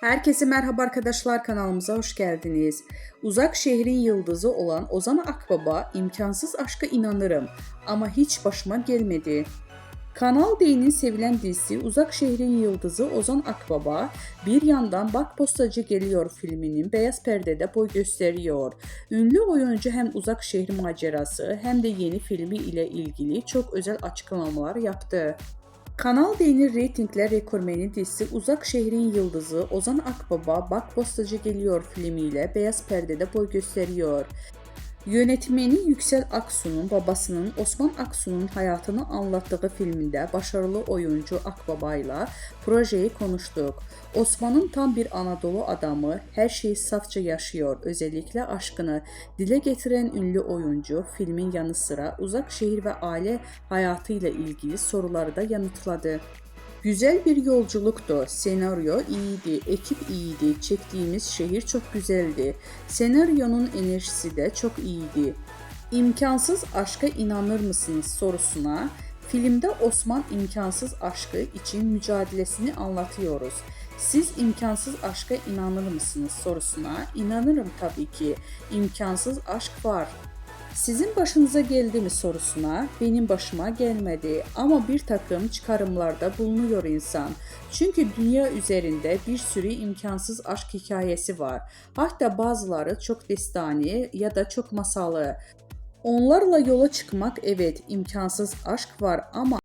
Herkese merhaba arkadaşlar, kanalımıza hoş geldiniz. Uzak şehrin yıldızı olan Ozan Akbaba imkansız aşka inanırım ama hiç başıma gelmedi. Kanal D'nin sevilen dizisi Uzak Şehrin Yıldızı Ozan Akbaba bir yandan Bak Postacı Geliyor filminin beyaz perdede boy gösteriyor. Ünlü oyuncu hem Uzak Şehir macerası hem de yeni filmi ile ilgili çok özel açıklamalar yaptı. Kanal D'nin reytingler rekormeni dizisi Uzak Şehrin Yıldızı Ozan Akbaba Bak Postacı Geliyor filmiyle beyaz perdede boy gösteriyor. Yönetmeni Yüksel Aksu'nun babasının Osman Aksu'nun hayatını anlattığı filminde başarılı oyuncu Akbaba ile projeyi konuştuk. Osman'ın tam bir Anadolu adamı, her şeyi safça yaşıyor, özellikle aşkını dile getiren ünlü oyuncu filmin yanı sıra uzak şehir ve aile hayatıyla ilgili soruları da yanıtladı. Güzel bir yolculuktu. Senaryo iyiydi, ekip iyiydi, çektiğimiz şehir çok güzeldi. Senaryonun enerjisi de çok iyiydi. İmkansız aşka inanır mısınız sorusuna, filmde Osman imkansız aşkı için mücadelesini anlatıyoruz. Siz imkansız aşka inanır mısınız sorusuna, inanırım tabii ki. İmkansız aşk var. Sizin başınıza geldi mi sorusuna, benim başıma gelmedi ama bir takım çıkarımlarda bulunuyor insan. Çünkü dünya üzerinde bir sürü imkansız aşk hikayesi var. Hatta bazıları çok destani ya da çok masalı. Onlarla yola çıkmak, evet, imkansız aşk var ama